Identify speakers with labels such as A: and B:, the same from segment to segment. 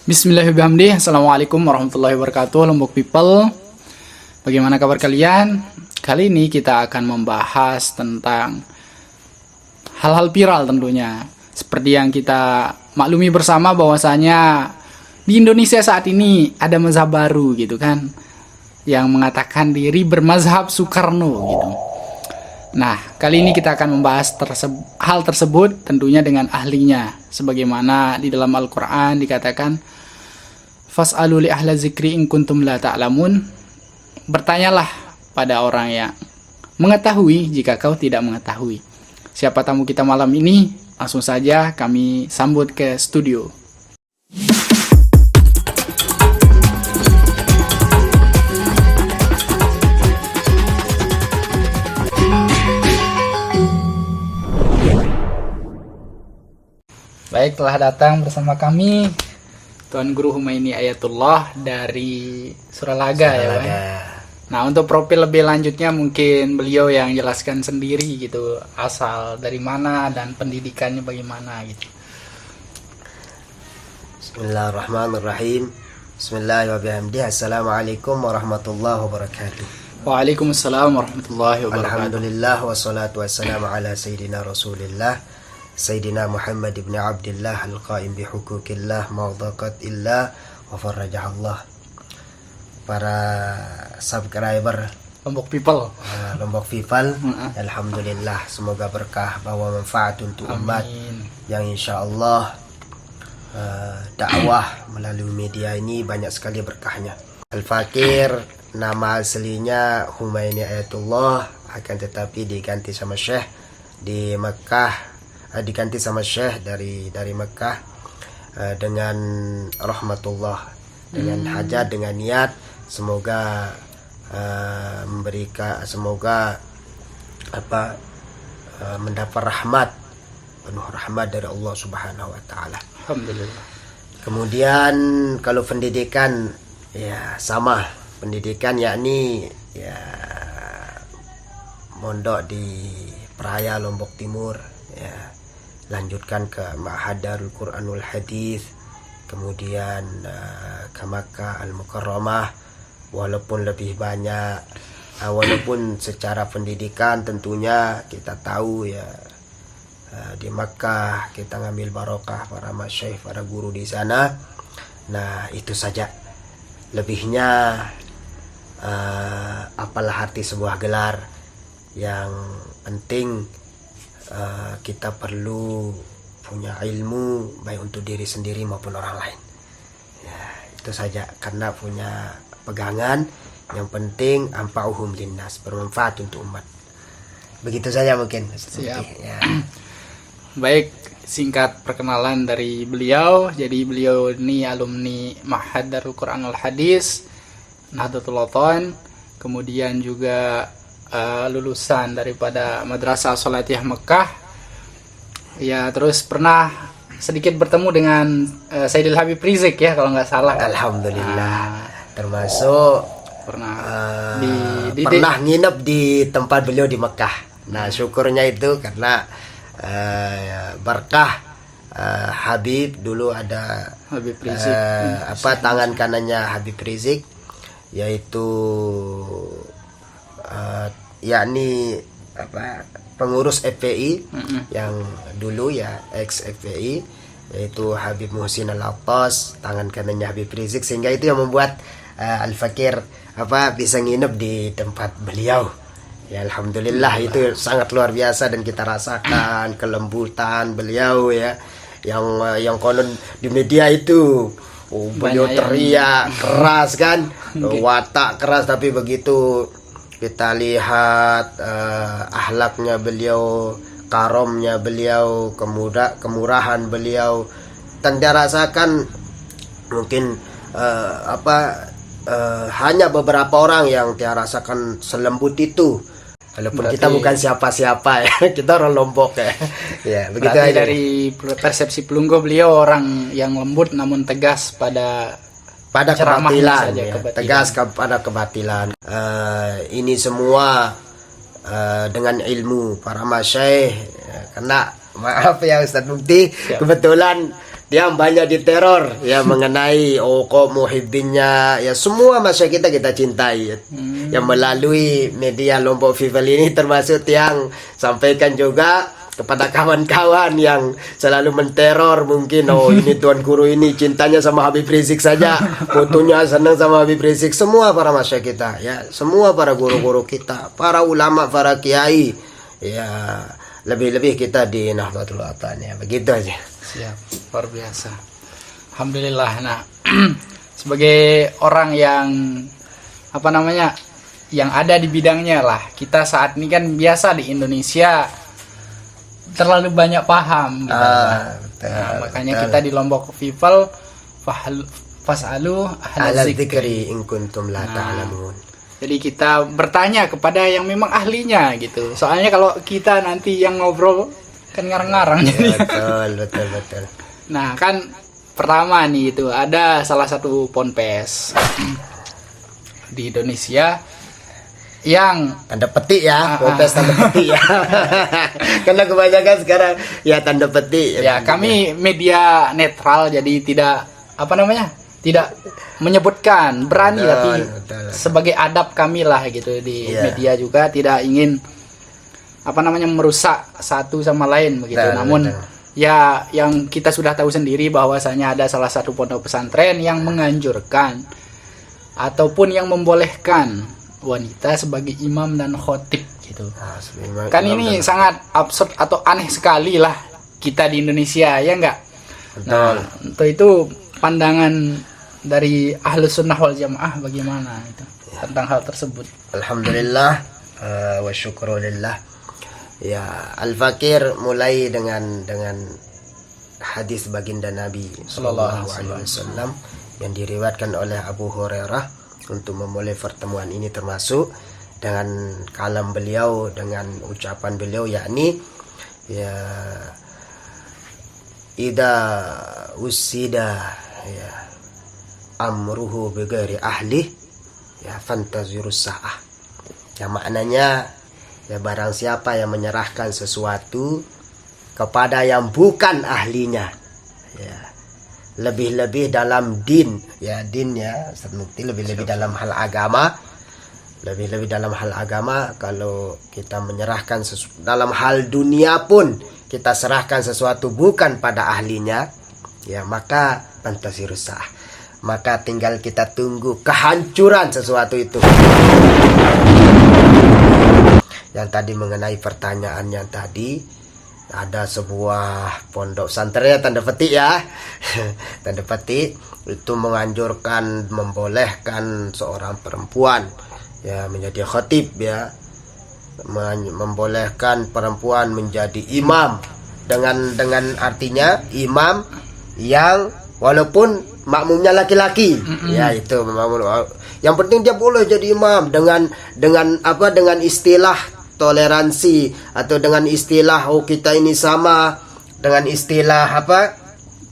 A: Bismillahirrahmanirrahim. Assalamualaikum warahmatullahi wabarakatuh, Lombok People. Bagaimana kabar kalian? Kali ini kita akan membahas tentang hal-hal viral tentunya. Seperti yang kita maklumi bersama bahwasanya di Indonesia saat ini ada mazhab baru gitu kan, yang mengatakan diri bermazhab Soekarno gitu. Nah, kali ini kita akan membahas hal tersebut tentunya dengan ahlinya. Sebagaimana di dalam Al-Quran dikatakan, Fas'alu li ahla zikri in kuntum la ta'lamun. Bertanyalah pada orang yang mengetahui jika kau tidak mengetahui. Siapa tamu kita malam ini? Langsung saja kami sambut ke studio. Baik, telah datang bersama kami Tuan Guru Humaini Ayatullah dari Suralaga ya Pak. Nah, untuk profil lebih lanjutnya mungkin beliau yang jelaskan sendiri gitu, asal dari mana dan pendidikannya bagaimana gitu.
B: Bismillahirrahmanirrahim. Bismillahirrahmanirrahim. Assalamualaikum warahmatullahi wabarakatuh.
A: Waalaikumsalam warahmatullahi wabarakatuh.
B: Alhamdulillah wassalatu wassalamu ala sayyidina Rasulillah Sayyidina Muhammad ibn Abdullah al-qaim bihukukillah mawdaqat illah wa farajahallah. Para subscriber
A: Lombok People,
B: Alhamdulillah, semoga berkah bawa manfaat untuk umat yang insyaallah dakwah melalui media ini banyak sekali berkahnya. Al-Fakir nama aslinya Humaini Ayatullah, akan tetapi diganti sama Syekh di Mekah, diganti sama Syekh dari Mekah dengan rahmatullah, dengan hajat, dengan niat semoga mendapat rahmat, penuh rahmat dari Allah Subhanahu wa taala.
A: Alhamdulillah.
B: Kemudian kalau pendidikan ya sama, pendidikan yakni ya mondok di Peraya Lombok Timur ya, lanjutkan ke Ma'had Darul Quranul Hadis, kemudian ke Makkah Al-Mukarramah. Walaupun lebih banyak, walaupun secara pendidikan tentunya kita tahu ya, di Makkah kita ngambil barokah para masyayikh, para guru di sana. Nah, itu saja. Lebihnya apalah arti sebuah gelar. Yang penting kita perlu punya ilmu baik untuk diri sendiri maupun orang lain ya, itu saja. Karena punya pegangan yang penting anfa'uhum linnas, bermanfaat untuk umat. Begitu saja mungkin.
A: Siap
B: ya.
A: Baik, singkat perkenalan dari beliau. Jadi beliau ini alumni Ma'had Darul Quranul Hadis Nahdlatul Ulama, kemudian juga lulusan daripada Madrasah Salatiyah Mekah ya, terus pernah sedikit bertemu dengan Sayyidil Habib Rizik ya kalau nggak salah.
B: Alhamdulillah, termasuk
A: pernah
B: pernah nginep di tempat beliau di Mekah. Nah, syukurnya itu karena berkah Habib, dulu ada
A: Habib Rizik,
B: tangan kanannya Habib Rizik, yaitu yakni pengurus FPI yang dulu ya, ex FPI, yaitu Habib Muhsin Al-Attas, tangan kanannya Habib Rizik, sehingga itu yang membuat Al-Fakir bisa nginep di tempat beliau ya. Alhamdulillah, itu sangat luar biasa dan kita rasakan kelembutan beliau ya, yang konon di media itu beliau teriak keras kan, watak keras, tapi begitu kita lihat akhlaknya beliau, karomnya beliau, kemurahan beliau, dan dia rasakan mungkin hanya beberapa orang yang dia rasakan selembut itu. Walaupun kita bukan siapa-siapa ya, kita orang Lombok ya. Ya, begitu aja.
A: Dari persepsi Pelunggo, beliau orang yang lembut namun tegas pada
B: kebatilan ya, tegas kepada kebatilan. Ini semua dengan ilmu para masyayikh ya, karena maaf ya Ustadz Mukti, kebetulan dia banyak diteror ya mengenai kok muhibbinnya ya, semua masyarakat kita cintai ya. Yang melalui media Lombok People ini termasuk yang sampaikan juga kepada kawan-kawan yang selalu menteror mungkin, ini Tuan Guru ini cintanya sama Habib Rizik saja, fotonya senang sama Habib Rizik. Semua para masyarakat kita ya, semua para guru-guru kita, para ulama, para kiai ya, lebih-lebih kita di Nahdlatul Wathon ya, begitu aja.
A: Siap, luar biasa. Alhamdulillah. Nah, sebagai orang yang yang ada di bidangnya lah, kita saat ini kan biasa di Indonesia terlalu banyak paham gitu. Makanya kita di Lombok People fasalu ahla dzikri
B: in kuntum la ta'lamun.
A: Jadi kita bertanya kepada yang memang ahlinya gitu. Soalnya kalau kita nanti yang ngobrol kan ngarang-ngarang.
B: Betul.
A: Nah, kan pertama nih itu ada salah satu ponpes di Indonesia yang
B: tanda petik ya, ponpes tanda petik ya. Karena kebanyakan sekarang ya tanda petik.
A: Ya, kami media netral, jadi tidak tidak menyebutkan, berani tapi sebagai adab kami lah gitu di media juga tidak ingin merusak satu sama lain begitu. Namun ya yang kita sudah tahu sendiri bahwasanya ada salah satu pondok pesantren yang menganjurkan ataupun yang membolehkan wanita sebagai imam dan khotib gitu. Kan ini sangat absurd atau aneh sekali lah kita di Indonesia, ya enggak? Nah, untuk itu pandangan dari Ahlus Sunnah wal Jamaah bagaimana itu tentang hal tersebut?
B: Alhamdulillah wa syukrulillah. Ya, Al-Fakir mulai dengan hadis baginda Nabi sallallahu alaihi wasallam yang diriwayatkan oleh Abu Hurairah untuk memulai pertemuan ini, termasuk dengan kalam beliau, dengan ucapan beliau, yakni ya ida usida ya amruhu bighairi ahli ya fantazirus sa'ah. Ya, maknanya ya barang siapa yang menyerahkan sesuatu kepada yang bukan ahlinya, ya lebih-lebih dalam din ya, lebih-lebih dalam hal agama, kalau kita menyerahkan dalam hal dunia pun kita serahkan sesuatu bukan pada ahlinya, ya maka pantasirus sa'ah, maka tinggal kita tunggu kehancuran sesuatu itu. Yang tadi mengenai pertanyaannya tadi, ada sebuah pondok pesantren tanda petik ya tanda petik itu menganjurkan, membolehkan seorang perempuan ya menjadi khatib, ya membolehkan perempuan menjadi imam, dengan artinya imam yang walaupun makmumnya laki-laki, ya itu yang penting dia boleh jadi imam dengan istilah toleransi, atau dengan istilah kita ini sama, dengan istilah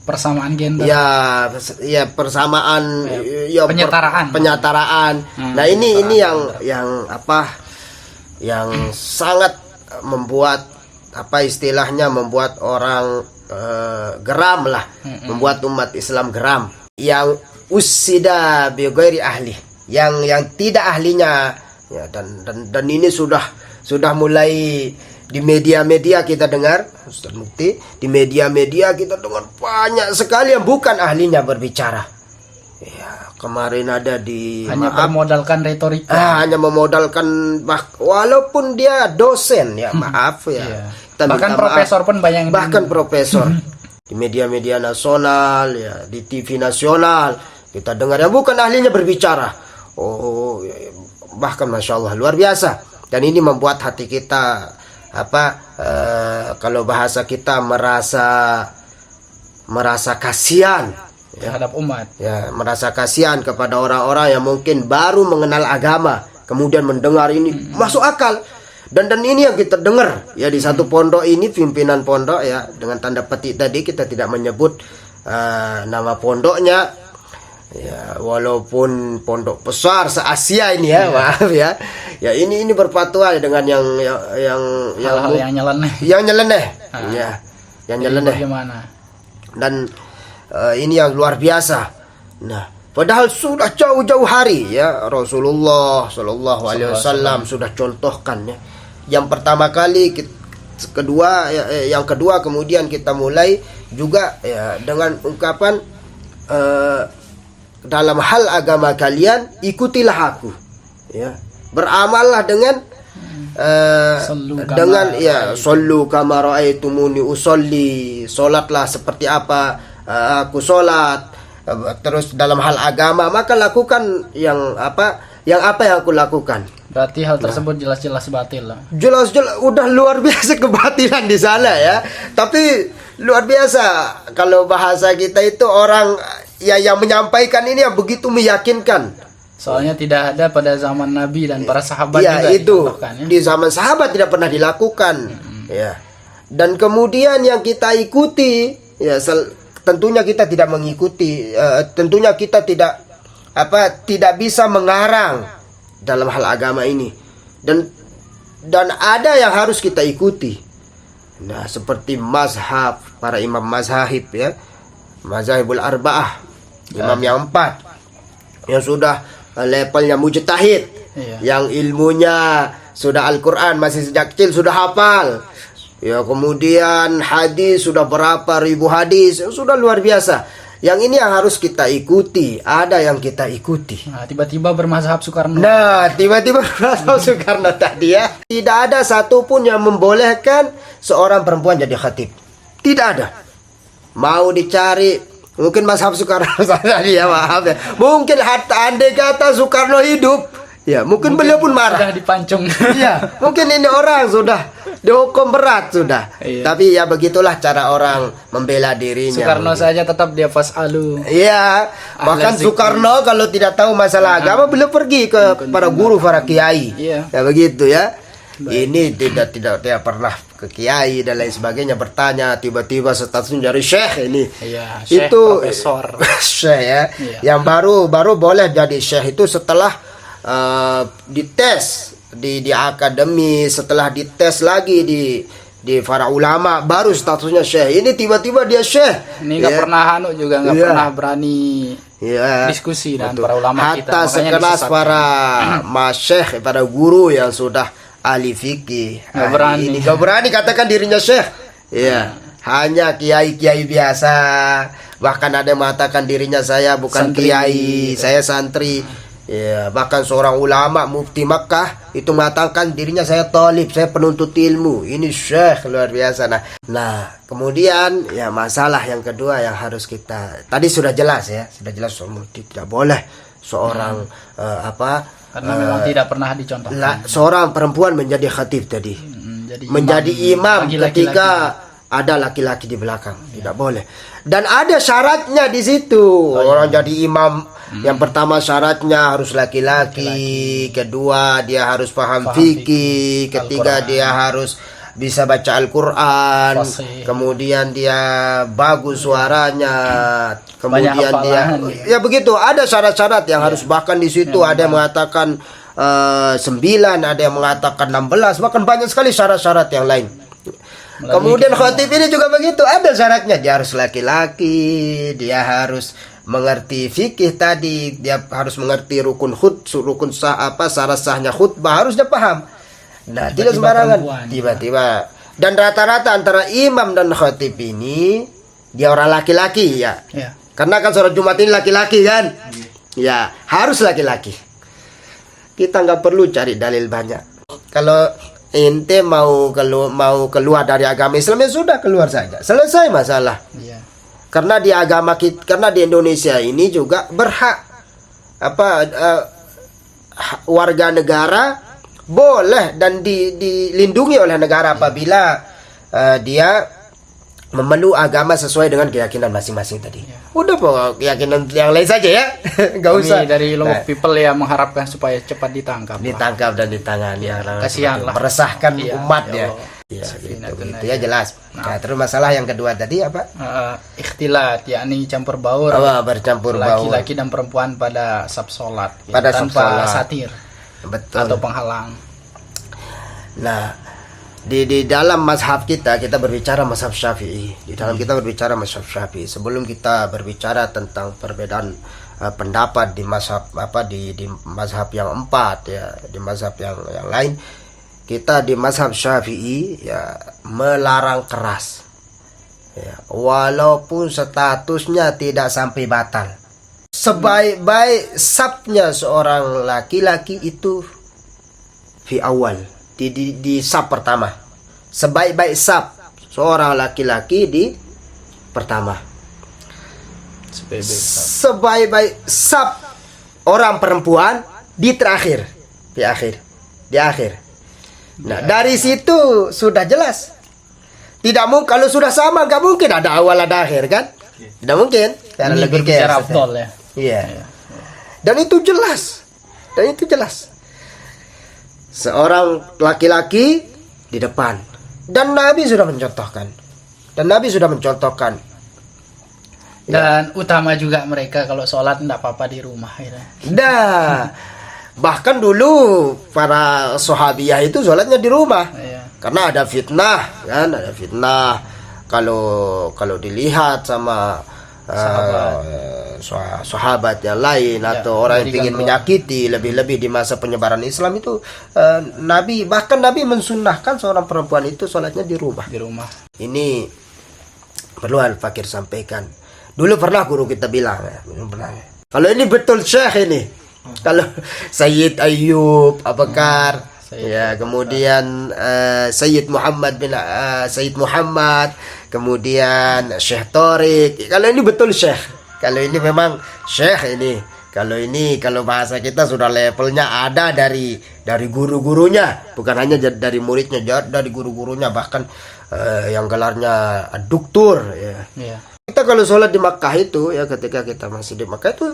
A: persamaan gender,
B: ya persamaan, ya penyetaraan. Nah ini yang sangat membuat membuat orang geram lah, membuat umat Islam geram, yang usida bi ghairi ahli, yang tidak ahlinya ya, dan ini sudah mulai di media-media kita dengar, Ustaz Mukti, di media-media kita dengar banyak sekali yang bukan ahlinya berbicara. Ya, kemarin ada
A: memodalkan retorika.
B: Hanya memodalkan, walaupun dia dosen ya, maaf ya.
A: Bahkan profesor pun banyak.
B: Bahkan profesor di media-media nasional ya, di TV nasional kita dengar yang bukan ahlinya berbicara. Bahkan Masya Allah luar biasa. Dan ini membuat hati kita kalau bahasa kita merasa kasihan
A: terhadap umat.
B: Ya, merasa kasihan kepada orang-orang yang mungkin baru mengenal agama, kemudian mendengar ini masuk akal. Dan ini yang kita dengar ya di satu pondok ini, pimpinan pondok ya, dengan tanda petik tadi kita tidak menyebut nama pondoknya. Ya, walaupun pondok besar se-Asia ini ya, maaf ya. Ya ini berfatwa dengan yang
A: nyeleneh.
B: Yang nyeleneh. Ya, yang nyeleneh.
A: Bagaimana?
B: Dan ini yang luar biasa. Nah, padahal sudah jauh-jauh hari ya Rasulullah Shallallahu Alaihi Wasallam sudah contohkan ya. Yang pertama kali, yang kedua kemudian kita mulai juga ya dengan ungkapan dalam hal agama kalian ikutilah aku ya, beramallah dengan sallu kama raaitumuni usolli, salatlah seperti apa aku salat. Terus dalam hal agama maka lakukan yang apa yang aku lakukan.
A: Berarti hal tersebut jelas-jelas batil lah.
B: Jelas-jelas udah luar biasa kebatilan di sana ya. Tapi luar biasa kalau bahasa kita itu orang ya yang menyampaikan ini yang begitu meyakinkan.
A: Soalnya tidak ada pada zaman Nabi dan para sahabat
B: ya,
A: juga
B: itu
A: ya.
B: Di zaman sahabat tidak pernah dilakukan ya. Dan kemudian yang kita ikuti ya tentunya kita tidak mengikuti, tentunya kita tidak bisa mengarang dalam hal agama ini, dan ada yang harus kita ikuti. Nah, seperti mazhab para imam mazahib ya, mazhabul arba'ah, imam yang 4 yang sudah levelnya mujtahid, yang ilmunya sudah Al-Quran masih sejak kecil sudah hafal. Ya, kemudian hadis sudah berapa ribu hadis, sudah luar biasa. Yang ini yang harus kita ikuti, ada yang kita ikuti.
A: Nah, tiba-tiba bermazhab Soekarno.
B: Tadi ya. Tidak ada satupun yang membolehkan seorang perempuan jadi khatib. Tidak ada. Mau dicari, mungkin mazhab Soekarno tadi ya, maaf ya. Mungkin andai kata Soekarno hidup, ya mungkin beliau pun marah.
A: Sudah dipancung.
B: Ya, mungkin ini orang sudah dihukum berat sudah.
A: Iya.
B: Tapi ya begitulah cara orang membela dirinya.
A: Soekarno saja tetap dia fasalu.
B: Iya, bahkan Soekarno kalau tidak tahu masalah agama beliau pergi ke para guru, para kiai.
A: Iya.
B: Ya begitu ya. Ini tidak pernah ke kiai dan lain sebagainya, bertanya tiba-tiba statusnya dari syekh ini.
A: Iya, syekh,
B: itu
A: profesor.
B: Syekh ya.
A: Iya.
B: Yang baru boleh jadi syekh itu setelah dites di akademi, setelah dites lagi di para ulama baru statusnya syekh. Ini tiba-tiba dia syekh.
A: Ini nggak pernah juga nggak pernah berani diskusi dengan para ulama kita.
B: Hatta sekelas para masyekh, para guru yang sudah ahli fikih nggak berani katakan dirinya syekh. Ya, hanya kiai-kiai biasa. Bahkan ada yang mengatakan dirinya saya bukan santri, kiai, saya santri. Ya, bahkan seorang ulama mufti Makkah itu mengatakan dirinya saya talib, saya penuntut ilmu. Ini syekh, luar biasa. Nah, kemudian ya masalah yang kedua yang harus kita, tadi sudah jelas ya, tidak boleh seorang
A: karena memang tidak pernah dicontohkan.
B: Seorang perempuan menjadi khatib tadi, menjadi imam ketika ada laki-laki di belakang, tidak boleh. Dan ada syaratnya di situ. Orang jadi imam, yang pertama syaratnya harus laki-laki, kedua dia harus paham fikih, ketiga dia harus bisa baca Al-Quran, kemudian dia bagus suaranya, kemudian dia ya begitu, ada syarat-syarat yang harus, bahkan di situ ada yang mengatakan 9, ada yang mengatakan 16, bahkan banyak sekali syarat-syarat yang lain. Kemudian khatib ini juga begitu, ada syaratnya, dia harus laki-laki, dia harus mengerti fikih tadi, dia harus mengerti syarat sahnya khutbah, harus dia paham. Nah, tidak sembarangan tiba-tiba. Dan rata-rata antara imam dan khatib ini dia orang laki-laki ya. Karena kan sholat Jumat ini laki-laki kan. Ya, harus laki-laki. Kita nggak perlu cari dalil banyak. Kalau ente mau keluar dari agama Islam, ya sudah keluar saja. Selesai masalah. Karena di agama kita, karena di Indonesia ini juga berhak warga negara boleh dan dilindungi oleh negara apabila dia memeluk agama sesuai dengan keyakinan masing-masing tadi. Udah pokok keyakinan yang lain saja ya. Enggak usah.
A: Kami dari Lombok People ya mengharapkan supaya cepat ditangkap
B: dan ditangani.
A: Kasihanlah,
B: meresahkan umat ya. Ya, gitu ya jelas. Nah, terus masalah yang kedua tadi apa?
A: Ikhtilat, yakni campur baur.
B: Bercampur baur
A: laki-laki dan perempuan pada saf salat,
B: pada
A: tanpa satir.
B: Betul.
A: Atau penghalang.
B: Nah, di dalam mazhab kita berbicara mazhab Syafi'i. Di dalam kita berbicara mazhab Syafi'i. Sebelum kita berbicara tentang perbedaan pendapat di mazhab di mazhab yang 4 ya, di mazhab yang lain, kita di mazhab Syafi'i ya melarang keras. Ya, walaupun statusnya tidak sampai batal. Sebaik-baik sabnya seorang laki-laki itu fi awal, di sab pertama. Sebaik-baik sab seorang laki-laki di pertama. Sebaik-baik sab orang perempuan di terakhir, di akhir. Nah, dari situ sudah jelas. Tidak mungkin, kalau sudah sama nggak mungkin ada awal ada akhir kan? Tidak mungkin.
A: Ini berbicara afdol ya.
B: Iya. Dan itu jelas. Seorang laki-laki di depan. Dan Nabi sudah mencontohkan.
A: Dan utama juga mereka kalau sholat tidak apa-apa di rumah. Ya.
B: Nah, bahkan dulu para sahabiyah itu sholatnya di rumah.
A: Iya.
B: Karena ada fitnah kan, kalau dilihat sama sahabat yang lain atau orang yang ingin menyakiti, lebih-lebih di masa penyebaran Islam itu Nabi mensunnahkan seorang perempuan itu sholatnya di rumah. Ini perlu Al-Fakir sampaikan. Dulu pernah guru kita bilang kalau ini betul Syekh ini, kalau Sayyid Ayyub Abakar ya, kemudian Sayyid Muhammad, kemudian Syekh Torik. Kalau ini betul Syekh, kalau ini memang Syekh ini. Kalau bahasa kita sudah levelnya ada dari guru-gurunya, bukan hanya dari muridnya, dari guru-gurunya, bahkan yang gelarnya doktor ya. Yeah. Kita kalau sholat di Makkah itu ya, ketika kita masih di Makkah itu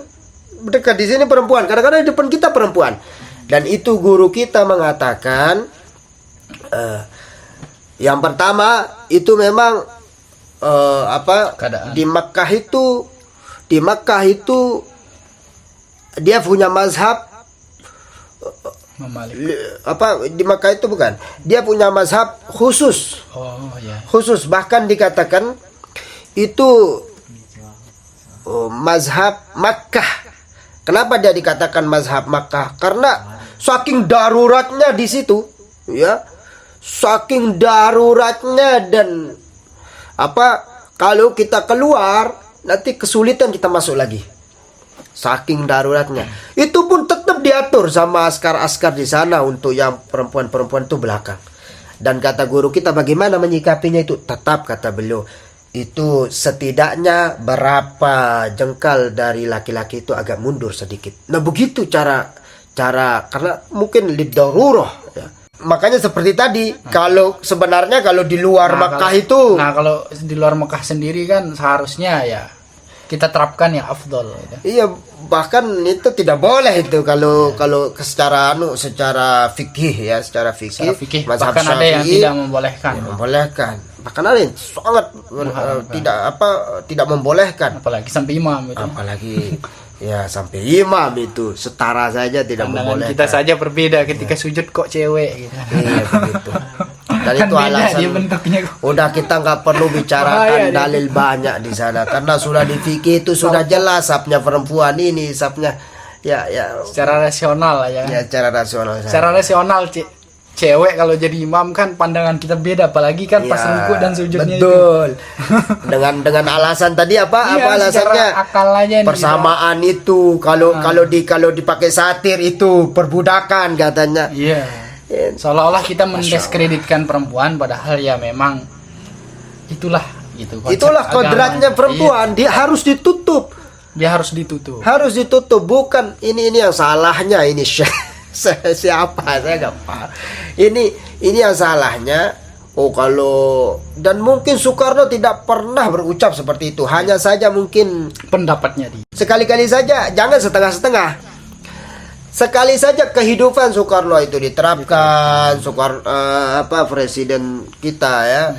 B: dekat di sini perempuan, kadang-kadang di depan kita perempuan. Dan itu guru kita mengatakan yang pertama itu memang di Makkah itu dia punya mazhab di Makkah itu bukan, dia punya mazhab khusus. Khusus, bahkan dikatakan itu mazhab Makkah. Kenapa dia dikatakan mazhab Makkah? Karena saking daruratnya di situ, ya, saking daruratnya, dan kalau kita keluar nanti kesulitan kita masuk lagi. Saking daruratnya. Itu pun tetap diatur sama askar-askar di sana untuk yang perempuan-perempuan itu belakang. Dan kata guru kita bagaimana menyikapinya itu? Tetap kata beliau, itu setidaknya berapa jengkal dari laki-laki itu agak mundur sedikit. Nah begitu cara karena mungkin lidarurah ya. Makanya seperti tadi, kalau sebenarnya kalau di luar Makkah itu,
A: kalau di luar Makkah sendiri kan seharusnya ya kita terapkan ya afdol gitu. Iya,
B: bahkan itu tidak boleh itu kalau secara fikih ya, secara fikih
A: bahkan ada yang tidak membolehkan.
B: Bahkan ada yang sangat tidak membolehkan,
A: apalagi sampai imam itu.
B: Apalagi ya sampai imam itu setara saja tidak membolehkan.
A: Kita saja berbeda ketika sujud kok cewek gitu.
B: Iya begitu. Dan itu alasan udah kita nggak perlu bicarakan dalil banyak di sana, karena sudah di fikih itu sudah jelas sapnya perempuan ini sapnya ya
A: secara rasional ya.
B: Ya secara rasional.
A: Cewek kalau jadi imam kan pandangan kita beda, apalagi kan pas rukuk dan sujudnya
B: betul. Itu. dengan alasan tadi apa alasannya?
A: Akal aja
B: persamaan itu kalau dipakai satir itu perbudakan katanya.
A: Iya. Seolah-olah kita mendiskreditkan perempuan, padahal ya memang itulah gitu.
B: Itulah kodratnya perempuan, dia harus ditutup.
A: Harus ditutup,
B: bukan ini yang salahnya ini siapa saya nggak paham. Ini yang salahnya. Kalau dan mungkin Soekarno tidak pernah berucap seperti itu, hanya saja mungkin
A: pendapatnya dia.
B: Sekali-kali saja, jangan setengah-setengah. Sekali saja kehidupan Soekarno itu diterapkan, presiden kita ya.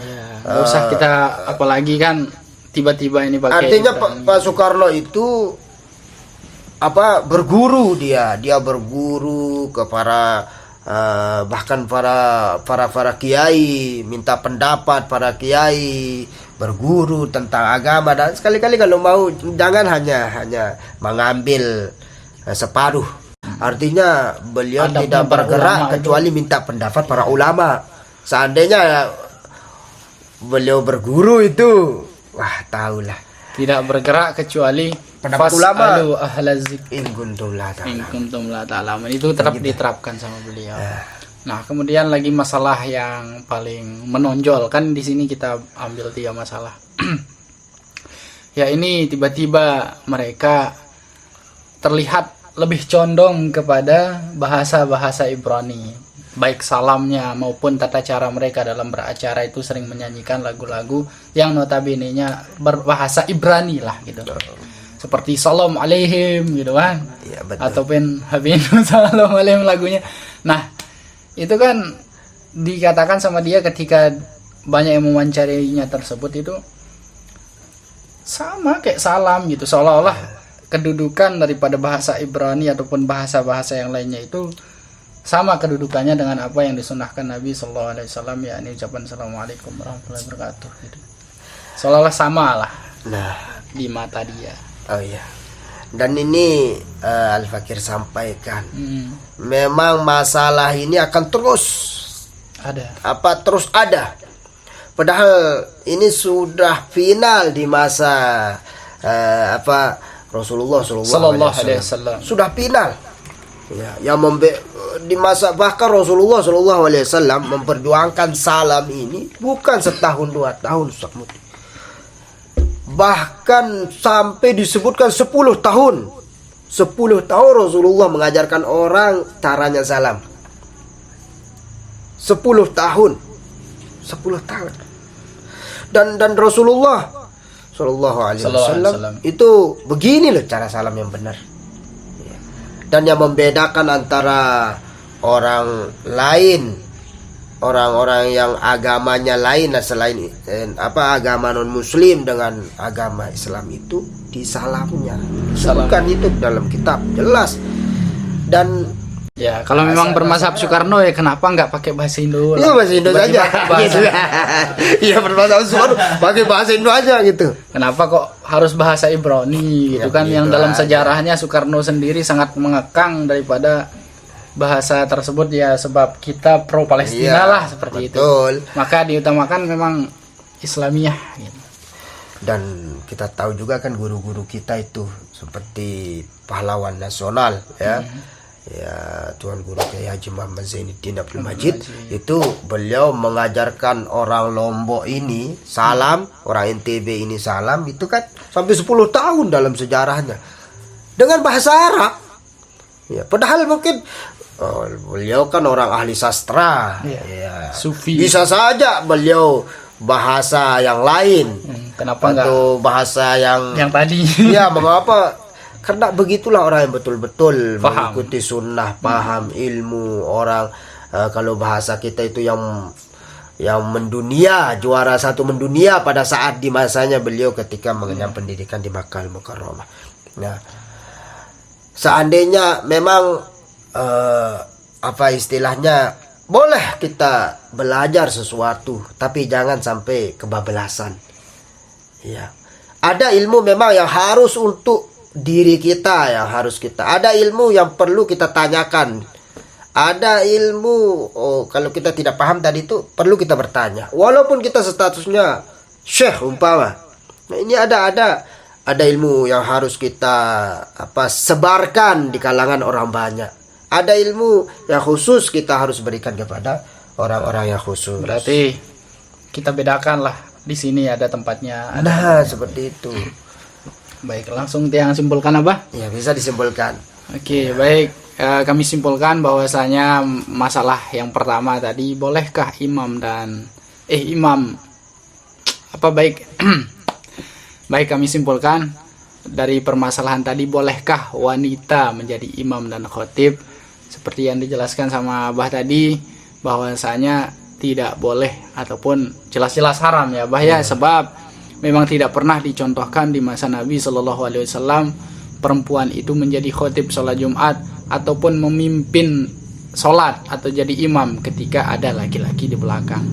A: Nggak usah kita apalagi kan tiba-tiba ini pakai.
B: Artinya Pak Soekarno itu berguru dia berguru ke para bahkan para kiai minta pendapat, para kiai berguru tentang agama, dan sekali-kali kalau mau jangan hanya mengambil separuh. Artinya beliau
A: Adabnya
B: tidak
A: para
B: bergerak
A: ulama
B: kecuali minta pendapat para ulama. Seandainya beliau berguru itu, wah tahulah.
A: Tidak bergerak kecuali
B: Pendapat ulama.
A: fas'alu ahla dzikr
B: In kuntum la
A: in
B: ta'lamun.
A: kuntum la ta'lamun. Itu diterapkan sama beliau. Nah, kemudian lagi masalah yang paling menonjol, kan di sini kita ambil 3 masalah. Ya, ini tiba-tiba mereka terlihat lebih condong kepada bahasa-bahasa Ibrani. Baik salamnya maupun tata cara mereka dalam beracara itu sering menyanyikan lagu-lagu yang notabene-nya berbahasa Ibrani lah gitu. Seperti Salam alaihim gitu kan.
B: Iya, betul.
A: Ataupun Habibun Salam alaihim lagunya. Nah, itu kan dikatakan sama dia ketika banyak yang mewawancarinya tersebut itu sama kayak salam gitu, seolah-olah kedudukan daripada bahasa Ibrani ataupun bahasa-bahasa yang lainnya itu sama kedudukannya dengan apa yang disunahkan Nabi Sallallahu Alaihi Wasallam, yakni ucapan Assalamualaikum warahmatullahi wabarakatuh gitu. Seolah-olah sama lah
B: Nah,
A: di mata dia.
B: oh iya. Dan ini Al-Fakir sampaikan,
A: Hmm,
B: memang masalah ini akan terus
A: ada.
B: ada. Padahal ini sudah final di masa Rasulullah
A: Sallallahu Alaihi Wasallam.
B: Sudah final. Ya, yang di masa bahkan Rasulullah Sallallahu Alaihi Wasallam memperjuangkan salam ini bukan setahun 2 tahun, Ustaz Muti. Bahkan sampai disebutkan 10 tahun. 10 tahun Rasulullah mengajarkan orang caranya salam. 10 tahun. 10 tahun. Dan Rasulullah Sallallahu Alaihi Wasallam itu begini loh cara salam yang benar. Dan yang membedakan antara orang lain, orang-orang yang agamanya lain selain agama non muslim dengan agama Islam itu di salamnya. Disebutkan itu dalam kitab jelas. Dan
A: Ya, kalau memang bermazhab Soekarno ya kenapa nggak pakai bahasa Indo?
B: iya bahasa Indo
A: Bagi
B: saja.
A: bahasa.
B: Iya bermazhab Soekarno pakai bahasa Indo aja gitu.
A: Kenapa kok harus bahasa Ibrani gitu
B: Ya,
A: kan, yang
B: gitu
A: dalam
B: aja.
A: sejarahnya Soekarno sendiri sangat mengekang daripada bahasa tersebut ya, sebab kita pro Palestina
B: Iya,
A: lah seperti
B: betul.
A: itu. Maka diutamakan memang Islamiyah gitu.
B: Dan kita tahu juga kan guru-guru kita itu seperti pahlawan nasional ya. Ya, Tuan Guru Kiai Haji Muhammad Zainuddin Abdul Majid itu beliau mengajarkan orang Lombok ini salam, orang NTB ini salam itu kan sampai 10 tahun dalam sejarahnya dengan bahasa Arab. Ya, padahal mungkin beliau kan orang ahli sastra.
A: Iya.
B: Ya.
A: Sufi.
B: Bisa saja beliau bahasa yang lain.
A: Kenapa nggak
B: Atau bahasa yang
A: tadi?
B: ya mengapa? Karena begitulah orang yang betul-betul
A: Paham.
B: mengikuti sunnah, paham ilmu orang. Kalau bahasa kita itu yang mendunia, juara 1 mendunia pada saat di masanya beliau ketika mengenyam pendidikan di Makkah Al-Mukarramah. Nah, seandainya memang istilahnya boleh kita belajar sesuatu, tapi jangan sampai kebablasan. Ya, ada ilmu memang yang harus untuk diri kita, yang harus kita. Ada ilmu yang perlu kita tanyakan. Ada ilmu kalau kita tidak paham tadi itu perlu kita bertanya. Walaupun kita statusnya syekh umpama. Nah, ini ada ilmu yang harus kita sebarkan di kalangan orang banyak. Ada ilmu yang khusus kita harus berikan kepada orang-orang yang khusus.
A: Berarti kita bedakan lah. Di sini ada tempatnya.
B: Nah, seperti itu.
A: Baik, langsung Tiang simpulkan Abah.
B: Ya, bisa disimpulkan.
A: Oke, baik. Kami simpulkan bahwasanya masalah yang pertama tadi, bolehkah imam baik, kami simpulkan dari permasalahan tadi, bolehkah wanita menjadi imam dan khotib? Seperti yang dijelaskan sama Abah tadi, bahwasanya tidak boleh ataupun jelas-jelas haram ya Abah ya, sebab memang tidak pernah dicontohkan di masa Nabi Shallallahu Alaihi Wasallam perempuan itu menjadi khotib sholat Jumat ataupun memimpin sholat atau jadi imam ketika ada laki-laki di belakang.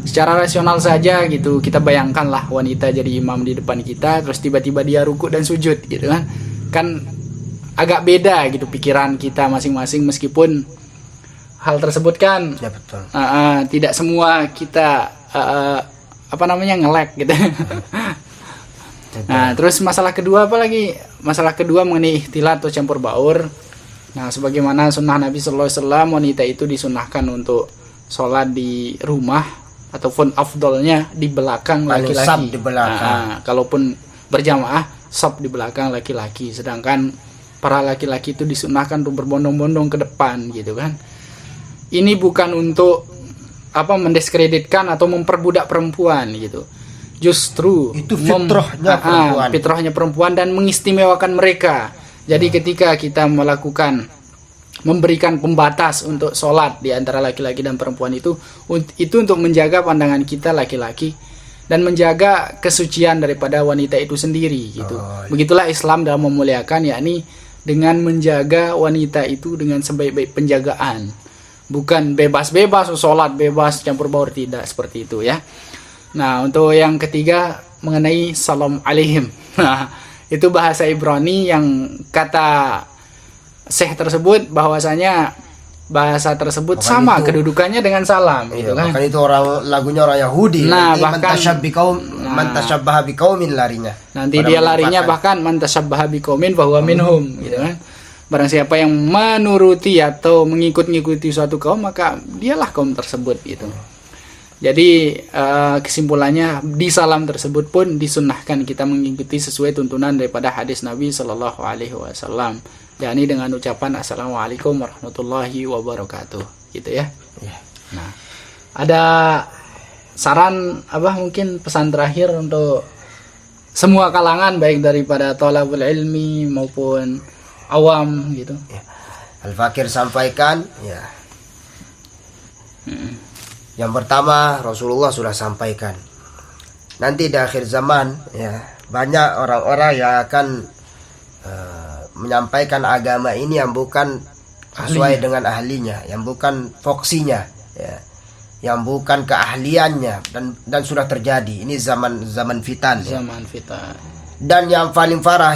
A: Secara rasional saja gitu, kita bayangkanlah wanita jadi imam di depan kita, terus tiba-tiba dia rukuk dan sujud gitu kan. Kan agak beda gitu pikiran kita masing-masing, meskipun hal tersebut kan
B: Ya betul.
A: tidak semua kita ngelek gitu. Nah, terus masalah kedua apa lagi? Masalah kedua mengenai ikhtilat atau campur baur. Nah, sebagaimana sunnah Nabi Sallallahu Alaihi Wasallam, wanita itu disunahkan untuk sholat di rumah ataupun afdolnya di belakang
B: Paling
A: laki-laki.
B: sab di belakang.
A: Kalaupun berjamaah, sab di belakang laki-laki. Sedangkan para laki-laki itu disunahkan untuk berbondong-bondong ke depan gitu kan. Ini bukan untuk mendiskreditkan atau memperbudak perempuan gitu. Justru
B: Itu fitrahnya perempuan.
A: fitrahnya perempuan dan mengistimewakan mereka. Jadi ketika kita memberikan pembatas untuk sholat di antara laki-laki dan perempuan itu untuk menjaga pandangan kita laki-laki dan menjaga kesucian daripada wanita itu sendiri gitu. Begitulah Islam dalam memuliakan, yakni dengan menjaga wanita itu dengan sebaik-baik penjagaan. Bukan bebas-bebas sholat, bebas campur baur, tidak seperti itu ya. Nah, untuk yang ketiga mengenai salam alaihim. Nah, itu bahasa Ibrani yang kata Syekh tersebut bahwasanya bahasa tersebut
B: Bahkan
A: sama
B: itu-
A: kedudukannya dengan salam gitu kan.
B: Bahkan itu lagunya orang Yahudi.
A: Nah,
B: Nanti
A: bahkan-
B: man tashabbaha biqaumin larinya.
A: Nanti
B: Pada
A: dia larinya
B: melupakan.
A: bahkan man tashabbaha biqaumin fahuwa minhum gitu kan. Barang siapa yang menuruti atau mengikuti suatu kaum, maka dialah kaum tersebut gitu. Jadi kesimpulannya di salam tersebut pun disunnahkan kita mengikuti sesuai tuntunan daripada hadis Nabi Shallallahu Alaihi Wasallam, yakni dengan ucapan Assalamualaikum warahmatullahi wabarakatuh gitu ya.
B: Iya.
A: Nah, ada saran mungkin pesan terakhir untuk semua kalangan, baik daripada thalabul ilmi maupun awam gitu.
B: Al-Fakir sampaikan ya. Yang pertama Rasulullah sudah sampaikan. Nanti di akhir zaman ya, banyak orang-orang yang akan menyampaikan agama ini yang bukan sesuai dengan ahlinya, yang bukan foksinya ya, yang bukan keahliannya, dan sudah terjadi. Ini zaman fitan ya.
A: Zaman fitan.
B: Dan yang paling parah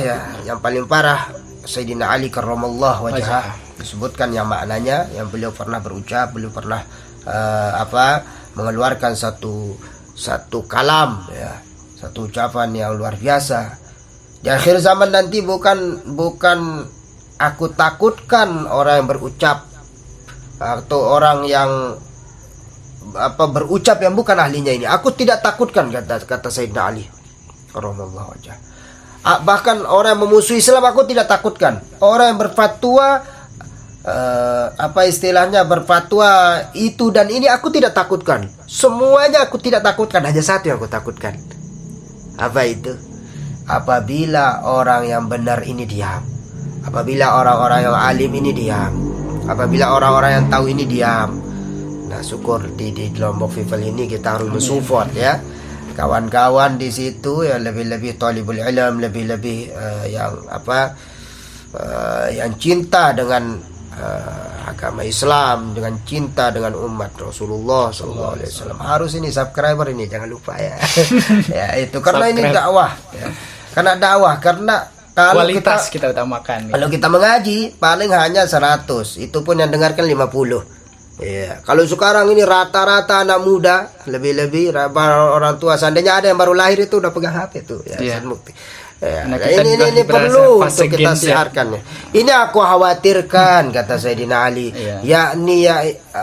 B: Sayyidina Ali karramallahu wajhah disebutkan yang maknanya, yang beliau pernah berucap, beliau pernah mengeluarkan satu kalam ya, satu ucapan yang luar biasa. Di akhir zaman nanti bukan aku takutkan orang yang berucap atau orang yang berucap yang bukan ahlinya ini. Aku tidak takutkan, kata Sayyidina Ali karramallahu wajhah. Bahkan orang yang memusuhi Islam aku tidak takutkan. Orang yang berfatwa berfatwa itu dan ini aku tidak takutkan. Semuanya aku tidak takutkan, hanya satu yang aku takutkan. Apa itu? Apabila orang yang benar ini diam, apabila orang-orang yang alim ini diam, apabila orang-orang yang tahu ini diam. Nah, syukur di Lombok People ini kita harus mensupport ya. Kawan-kawan di situ yang lebih-lebih talibul ilm, lebih-lebih yang cinta dengan agama Islam, dengan cinta dengan umat Rasulullah sallallahu alaihi wasallam. Harus ini subscriber ini, jangan lupa ya. Ya itu karena ini dakwah ya. Karena dakwah, karena kalau
A: Kualitas kita utamakan.
B: kalau kita mengaji paling hanya 100, itu pun yang dengarkan 50. Ya, kalau sekarang ini rata-rata anak muda, lebih-lebih orang tua, seandainya ada yang baru lahir itu udah pegang HP tuh ya.
A: Iya.
B: Ya,
A: Nah,
B: nah,
A: kita juga
B: ini
A: berasa
B: perlu
A: fase
B: untuk kita
A: Gen Z.
B: siarkan ya. Ini aku khawatirkan kata Sayyidina Ali.
A: Iya.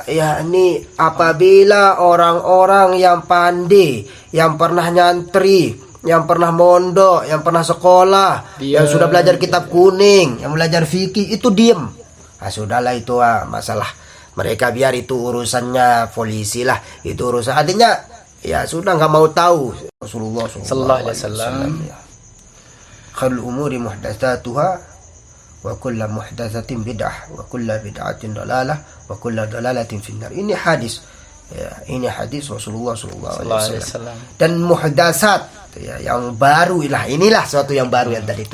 B: Yakni apabila orang-orang yang pandai, yang pernah nyantri, yang pernah mondok, yang pernah sekolah, yang sudah belajar kitab kuning, yang belajar fikih itu diem. Ah sudahlah itu masalah mereka, biar itu urusannya polisi lah, itu urusan, artinya ya sudah nggak mau tahu. Rasulullah
A: Sallallahu alaihi wasallam.
B: Khairul umuri muhdatsatuha wa kullu muhdatsatin bid'ah wa kullu bid'atin dalalah wa kullu dalalatin finnar. Ini hadis ya, ini hadis Rasulullah sallallahu alaihi wasallam. Dan muhdatsat ya, yang baru inilah suatu yang baru yang tadi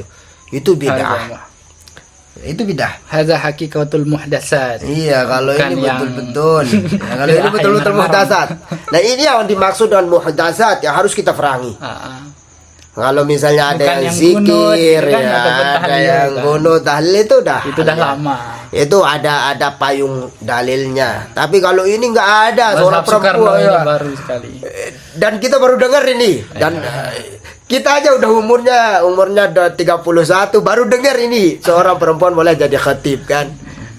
B: itu bid'ah. Itu bidah.
A: Hadza haqiqatul muhdatsat.
B: Iya, kalau
A: Bukan
B: ini
A: yang-
B: betul-betul. Nah, kalau ini
A: Bid'ah
B: betul-betul
A: yang
B: muhdatsat. Nah, ini yang dimaksud dengan muhdatsat yang harus kita perangi. Kalau misalnya ada
A: Bukan
B: yang
A: yang
B: zikir,
A: gunut, gitu kan,
B: ya,
A: ataupun
B: ada
A: tahlil,
B: yang
A: kan.
B: gunut, tahlil itu udah.
A: Itu udah
B: ya.
A: lama.
B: Itu ada payung dalilnya. Tapi kalau ini nggak ada, seorang
A: Mazhab Soekarno
B: perempuan
A: ini
B: ya.
A: baru sekali.
B: Dan kita baru dengar ini. Dan kita aja udah umurnya udah 31 baru dengar ini seorang perempuan boleh jadi khatib kan.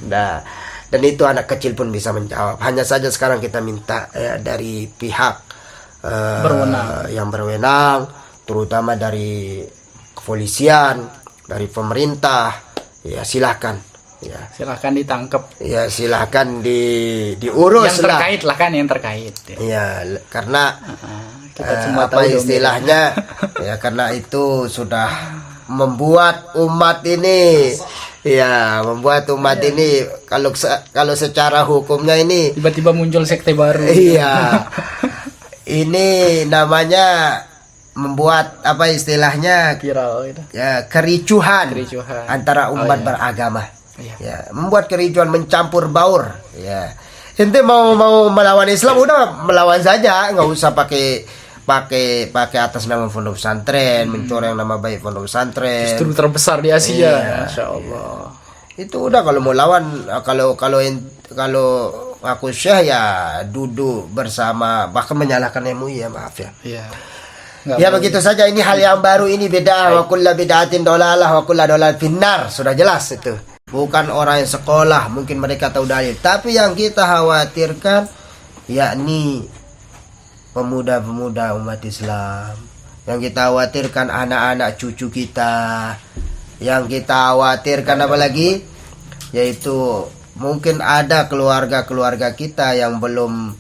B: Nah, dan itu anak kecil pun bisa menjawab. Hanya saja sekarang kita minta dari pihak yang berwenang, terutama dari kepolisian, dari pemerintah, ya silahkan, ya
A: Silahkan ditangkap.
B: ya silahkan diurus
A: Yang
B: lah.
A: terkait lah kan, yang terkait. Ya.
B: Ya, karena
A: Kita semua
B: apa
A: tahu dong,
B: istilahnya ya, karena itu sudah membuat umat ini, ya membuat umat ini kalau secara hukumnya ini,
A: Tiba-tiba muncul sekte baru.
B: iya, ini namanya membuat apa istilahnya,
A: Viral gitu.
B: ya kericuhan,
A: Kericuhan.
B: antara umat
A: iya.
B: beragama.
A: Iya.
B: Ya, membuat kericuhan, mencampur baur. Ya, ente mau melawan Islam udah melawan saja, nggak usah pakai atas nama pondok pesantren, mencoreng nama baik pondok pesantren.
A: Justru terbesar di Asia.
B: Iya.
A: Masya Allah.
B: Itu udah kalau mau lawan, kalau aku syekh ya duduk bersama, bahkan menyalahkan MUI, ya maaf ya.
A: Iya.
B: Ya begitu saja, ini hal yang baru, ini beda. Wa kullu bid'atin dolalah wa kullu dolal finnar. Sudah jelas itu. Bukan orang yang sekolah, mungkin mereka tahu dalil, tapi yang kita khawatirkan yakni pemuda-pemuda umat Islam. Yang kita khawatirkan anak-anak cucu kita. Yang kita khawatirkan apa lagi? Yaitu mungkin ada keluarga-keluarga kita yang belum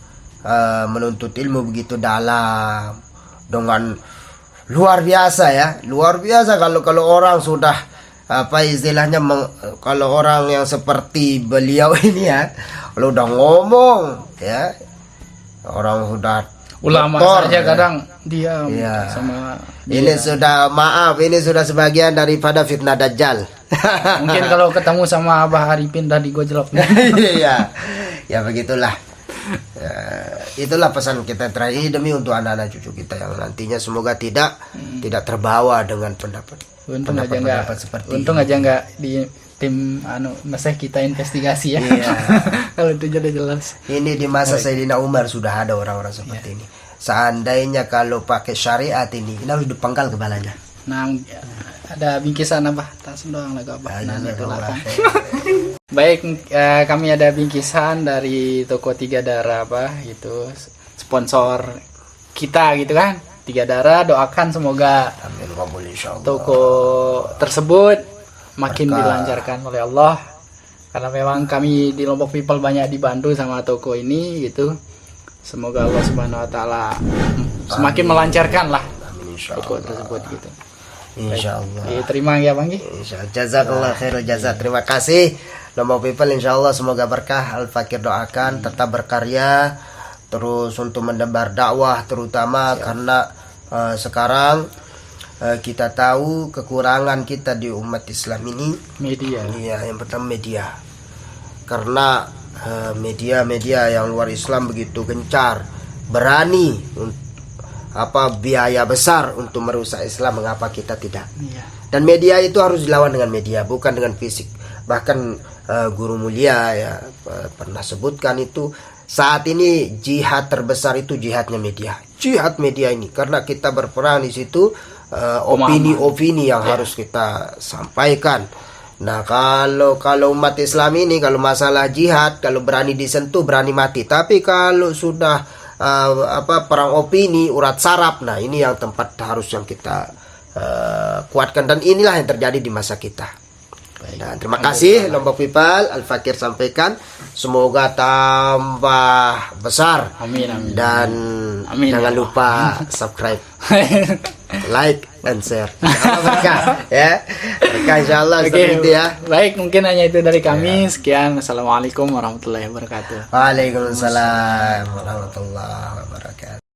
B: menuntut ilmu begitu dalam, dengan luar biasa ya, luar biasa kalau orang sudah apa istilahnya kalau orang yang seperti beliau ini ya, kalau udah ngomong ya, orang sudah
A: Ulama
B: doktor,
A: saja
B: ya.
A: kadang diam
B: Iya.
A: sama
B: Ini
A: dia.
B: sudah, maaf, ini sudah sebagian daripada fitnah Dajjal.
A: Mungkin kalau ketemu sama Abah Arifin tadi gue jelek.
B: Iya, ya begitulah. Ya, itulah pesan kita terakhir ini demi untuk anak-anak cucu kita yang nantinya semoga tidak terbawa dengan
A: Untung aja
B: pendapat
A: nggak,
B: seperti
A: untung
B: ini.
A: aja nggak di tim meseh kita investigasi ya.
B: Iya.
A: Kalau itu jadi jelas.
B: Ini di masa Sayyidina Umar sudah ada orang-orang seperti ini. Seandainya kalau pakai syariat ini harus dipenggal kepalanya.
A: Nah, ada bingkisan apa? Tas doang lagu apa? Nah,
B: Nah,
A: itulah kan.
B: Allah.
A: Baik, kami ada bingkisan dari toko Tiga Darah apa gitu, sponsor kita gitu kan. Tiga Darah, doakan semoga
B: Amin wa qul insyaallah.
A: toko tersebut makin
B: Berkah.
A: dilancarkan oleh Allah, karena memang kami di Lombok People banyak dibantu sama toko ini gitu. Semoga Allah Subhanahu wa taala semakin melancarkan lah
B: Amin
A: toko
B: insyaallah.
A: tersebut gitu.
B: Insyaallah.
A: Terima ya Bang Gi.
B: Insyaallah. Jazakallah khairul jazak. Terima kasih Lombok People, insyaallah semoga berkah. Al-Fakir doakan tetap berkarya terus untuk mendebar dakwah, terutama karena sekarang kita tahu kekurangan kita di umat Islam ini.
A: Media.
B: Iya, yang pertama media. Karena media-media yang luar Islam begitu gencar, berani biaya besar untuk merusak Islam, mengapa kita tidak?
A: Iya.
B: Dan media itu harus dilawan dengan media, bukan dengan fisik. Bahkan guru mulia ya pernah sebutkan itu, saat ini jihad terbesar itu jihadnya media. Jihad media ini karena kita berperan di situ, opini-opini yang harus kita sampaikan. Nah, kalau umat Islam ini kalau masalah jihad, kalau berani disentuh berani mati. Tapi kalau sudah perang opini, urat saraf, nah ini yang tempat harus yang kita kuatkan, dan inilah yang terjadi di masa kita. Dan terima kasih Lombok People, Al-Fakir sampaikan, semoga tambah besar.
A: Amin, amin.
B: Dan
A: Amin.
B: jangan lupa subscribe, like, and share. Insyaallah berkah ya. Berkah insyaallah.
A: Oke,
B: Seperti itu ya.
A: baik, mungkin hanya itu dari kami. Sekian, assalamualaikum warahmatullahi wabarakatuh.
B: Waalaikumsalam warahmatullahi wabarakatuh.